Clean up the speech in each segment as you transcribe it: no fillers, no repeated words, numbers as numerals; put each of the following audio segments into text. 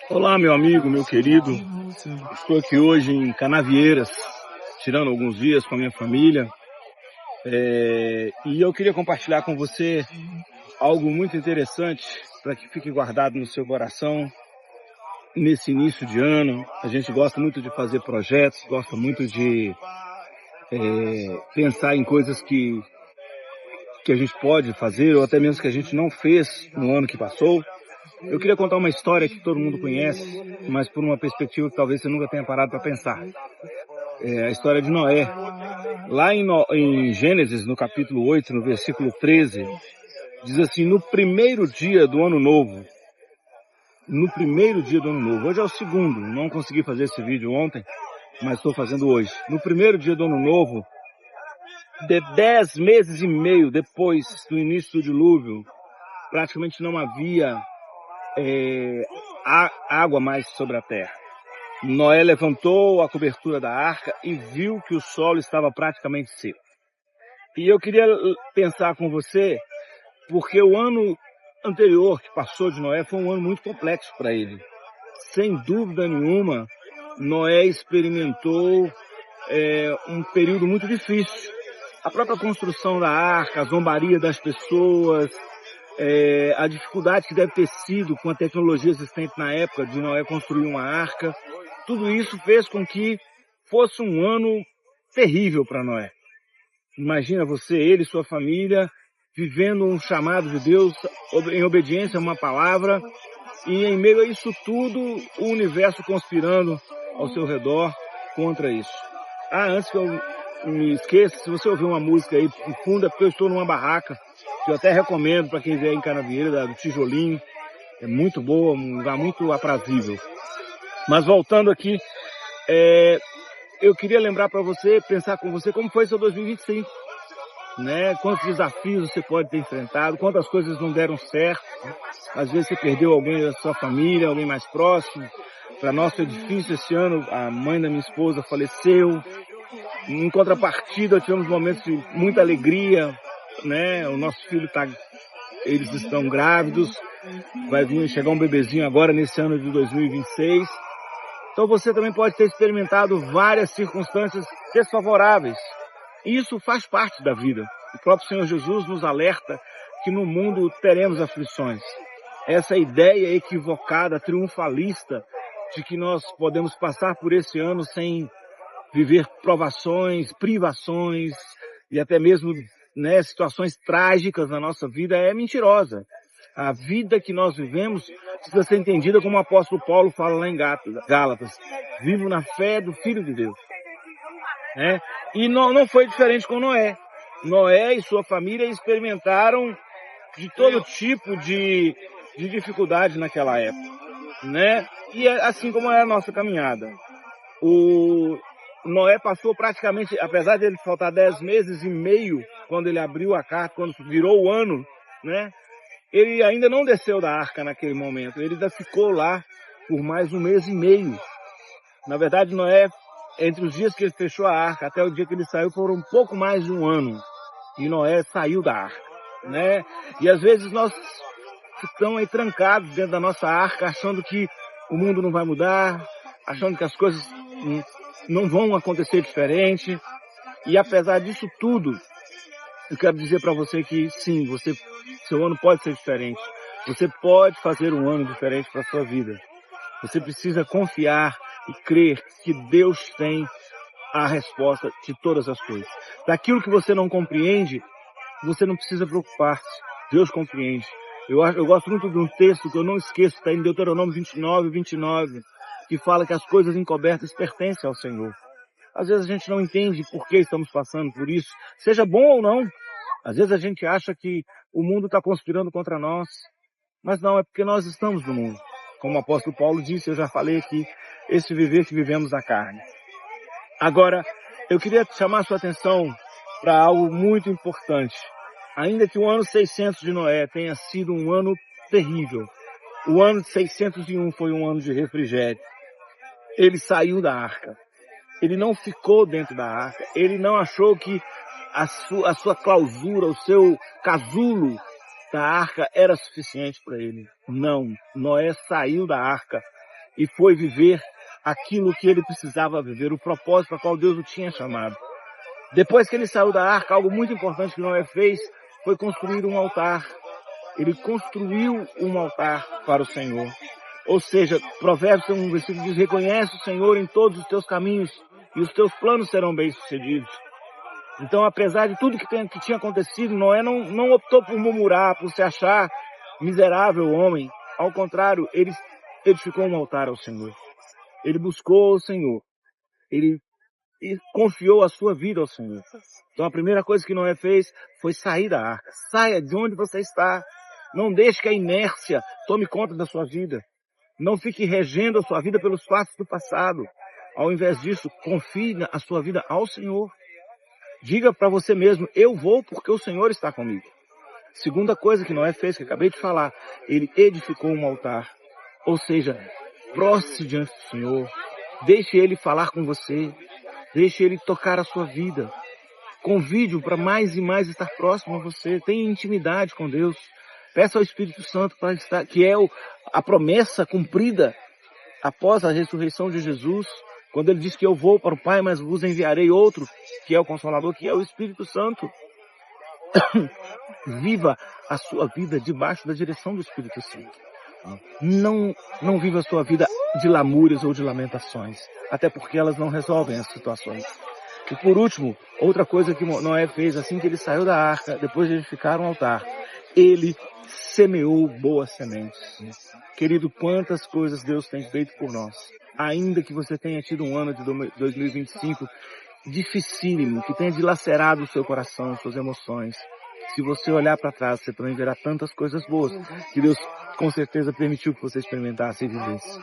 Olá, meu amigo, meu querido. Estou aqui hoje em Canavieiras, tirando alguns dias com a minha família. E eu queria compartilhar com você algo muito interessante para que fique guardado no seu coração nesse início de ano. A gente gosta muito de fazer projetos, gosta muito de pensar em coisas que a gente pode fazer ou até mesmo que a gente não fez no ano que passou. Eu queria contar uma história que todo mundo conhece, mas por uma perspectiva que talvez você nunca tenha parado para pensar. É a história de Noé. Lá em Gênesis, no capítulo 8, no versículo 13, diz assim: no primeiro dia do ano novo, hoje é o segundo, não consegui fazer esse vídeo ontem, mas estou fazendo hoje. No primeiro dia do ano novo, de 10 meses e meio depois do início do dilúvio, praticamente não havia água mais sobre a terra. Noé levantou a cobertura da arca e viu que o solo estava praticamente seco. E eu queria pensar com você, porque o ano anterior que passou de Noé foi um ano muito complexo para ele. Sem dúvida nenhuma, Noé experimentou um período muito difícil. A própria construção da arca, a zombaria das pessoas, a dificuldade que deve ter sido com a tecnologia existente na época de Noé construir uma arca, tudo isso fez com que fosse um ano terrível para Noé. Imagina você, ele e sua família, vivendo um chamado de Deus em obediência a uma palavra, e em meio a isso tudo, o universo conspirando ao seu redor contra isso. Antes que eu me esqueça, se você ouvir uma música aí no fundo, é porque eu estou numa barraca, que eu até recomendo para quem vier em Canavieira, do Tijolinho. É muito boa, um lugar muito aprazível. Mas voltando aqui, eu queria lembrar para você, pensar com você como foi seu 2025. Né? Quantos desafios você pode ter enfrentado, quantas coisas não deram certo. Às vezes você perdeu alguém da sua família, alguém mais próximo. Para nós foi difícil esse ano, a mãe da minha esposa faleceu. Em contrapartida, tivemos momentos de muita alegria, né? O nosso filho eles estão grávidos, vai chegar um bebezinho agora nesse ano de 2026. Então você também pode ter experimentado várias circunstâncias desfavoráveis. Isso faz parte da vida. O próprio Senhor Jesus nos alerta que no mundo teremos aflições. Essa ideia equivocada, triunfalista, de que nós podemos passar por esse ano sem viver provações, privações e até mesmo situações trágicas na nossa vida é mentirosa. A vida que nós vivemos precisa ser entendida como o apóstolo Paulo fala lá em Gálatas. Vivo na fé do Filho de Deus. E não foi diferente com Noé. Noé e sua família experimentaram de todo tipo de dificuldade naquela época. E assim como é a nossa caminhada. O Noé passou praticamente, apesar de ele faltar 10 meses e meio, quando ele abriu a carta, quando virou o ano, ele ainda não desceu da arca naquele momento. Ele ainda ficou lá por mais um mês e meio. Na verdade, Noé, entre os dias que ele fechou a arca até o dia que ele saiu, foram um pouco mais de um ano. E Noé saiu da arca, E às vezes nós estamos aí trancados dentro da nossa arca, achando que o mundo não vai mudar, achando que as coisas não vão acontecer diferente. E apesar disso tudo, eu quero dizer para você que sim, seu ano pode ser diferente. Você pode fazer um ano diferente para a sua vida. Você precisa confiar e crer que Deus tem a resposta de todas as coisas. Daquilo que você não compreende, você não precisa preocupar-se. Deus compreende. Eu gosto muito de um texto que eu não esqueço, está em Deuteronômio 29, que fala que as coisas encobertas pertencem ao Senhor. Às vezes a gente não entende por que estamos passando por isso, seja bom ou não. Às vezes a gente acha que o mundo está conspirando contra nós, mas não, é porque nós estamos no mundo. Como o apóstolo Paulo disse, eu já falei aqui, esse viver que vivemos na carne. Agora, eu queria chamar a sua atenção para algo muito importante. Ainda que o ano 600 de Noé tenha sido um ano terrível, o ano de 601 foi um ano de refrigério. Ele saiu da arca. Ele não ficou dentro da arca. Ele não achou que a sua clausura, o seu casulo da arca era suficiente para ele. Não, Noé saiu da arca e foi viver aquilo que ele precisava viver, o propósito para o qual Deus o tinha chamado. Depois que ele saiu da arca, algo muito importante que Noé fez foi construir um altar. Ele construiu um altar para o Senhor. Ou seja, Provérbios tem um versículo que diz: reconhece o Senhor em todos os teus caminhos e os teus planos serão bem-sucedidos. Então, apesar de tudo que tinha acontecido, Noé não optou por murmurar, por se achar miserável homem. Ao contrário, ele edificou um altar ao Senhor. Ele buscou o Senhor. Ele confiou a sua vida ao Senhor. Então, a primeira coisa que Noé fez foi sair da arca. Saia de onde você está. Não deixe que a inércia tome conta da sua vida. Não fique regendo a sua vida pelos fatos do passado. Ao invés disso, confie a sua vida ao Senhor. Diga para você mesmo: eu vou porque o Senhor está comigo. Segunda coisa que Noé fez, que acabei de falar, ele edificou um altar. Ou seja, prostre diante do Senhor. Deixe Ele falar com você. Deixe Ele tocar a sua vida. Convide-o para mais e mais estar próximo a você. Tenha intimidade com Deus. Peça ao Espírito Santo para estar, que é a promessa cumprida após a ressurreição de Jesus, quando Ele diz que eu vou para o Pai, mas vos enviarei outro, que é o Consolador, que é o Espírito Santo. Viva a sua vida debaixo da direção do Espírito Santo. Não viva a sua vida de lamúrias ou de lamentações, até porque elas não resolvem as situações. E por último, outra coisa que Noé fez assim que ele saiu da arca, depois de edificar um altar, ele semeou boas sementes. Querido, quantas coisas Deus tem feito por nós. Ainda que você tenha tido um ano de 2025 dificílimo, que tenha dilacerado o seu coração, suas emoções, se você olhar para trás, você também verá tantas coisas boas que Deus com certeza permitiu que você experimentasse e vivesse.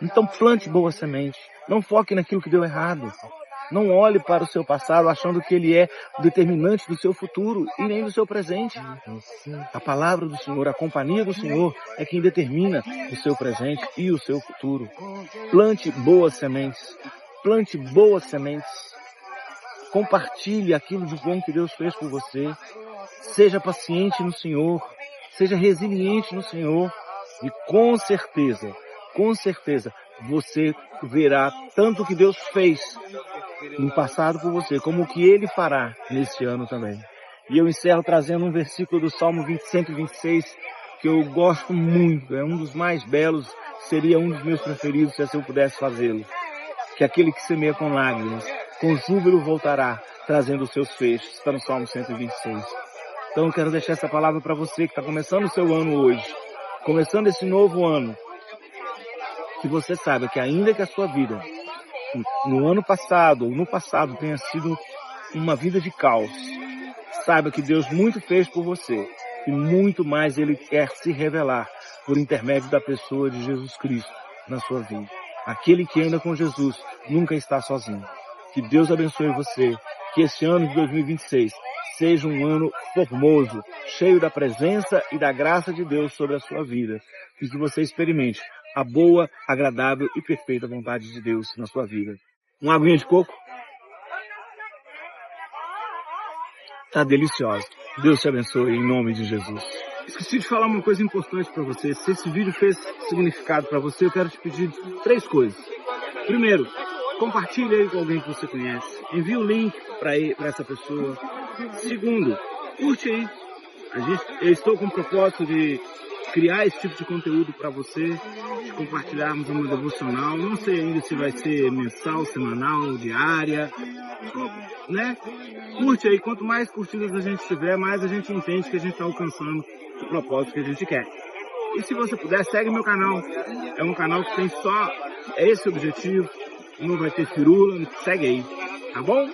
Então plante boa semente. Não foque naquilo que deu errado. Não olhe para o seu passado achando que ele é o determinante do seu futuro e nem do seu presente. A palavra do Senhor, a companhia do Senhor é quem determina o seu presente e o seu futuro. Plante boas sementes. Plante boas sementes. Compartilhe aquilo de bom que Deus fez por você. Seja paciente no Senhor. Seja resiliente no Senhor. E com certeza, você verá tanto o que Deus fez no passado por você, como o que Ele fará nesse ano também. E eu encerro trazendo um versículo do Salmo 126, que eu gosto muito, é um dos mais belos, seria um dos meus preferidos se eu pudesse fazê-lo. Que aquele que semeia com lágrimas, com júbilo voltará, trazendo os seus feixes. Está no Salmo 126. Então eu quero deixar essa palavra para você que está começando o seu ano hoje, começando esse novo ano, que você saiba que ainda que a sua vida no ano passado ou no passado tenha sido uma vida de caos, saiba que Deus muito fez por você e muito mais Ele quer se revelar por intermédio da pessoa de Jesus Cristo na sua vida. Aquele que anda com Jesus nunca está sozinho. Que Deus abençoe você, que esse ano de 2026 seja um ano formoso, cheio da presença e da graça de Deus sobre a sua vida, e que você experimente a boa, agradável e perfeita vontade de Deus na sua vida. Uma aguinha de coco? Tá deliciosa. Deus te abençoe em nome de Jesus. Esqueci de falar uma coisa importante para você. Se esse vídeo fez significado para você, eu quero te pedir 3 coisas. Primeiro, compartilhe ele com alguém que você conhece. Envie o link para essa pessoa. Segundo, curte aí. Eu estou com o propósito de criar esse tipo de conteúdo para você, de compartilharmos uma devocional. Não sei ainda se vai ser mensal, semanal, diária, né? Curte aí. Quanto mais curtidas a gente tiver, mais a gente entende que a gente está alcançando o propósito que a gente quer. E se você puder, segue meu canal. É um canal que tem só esse objetivo. Não vai ter firula. Segue aí, tá bom?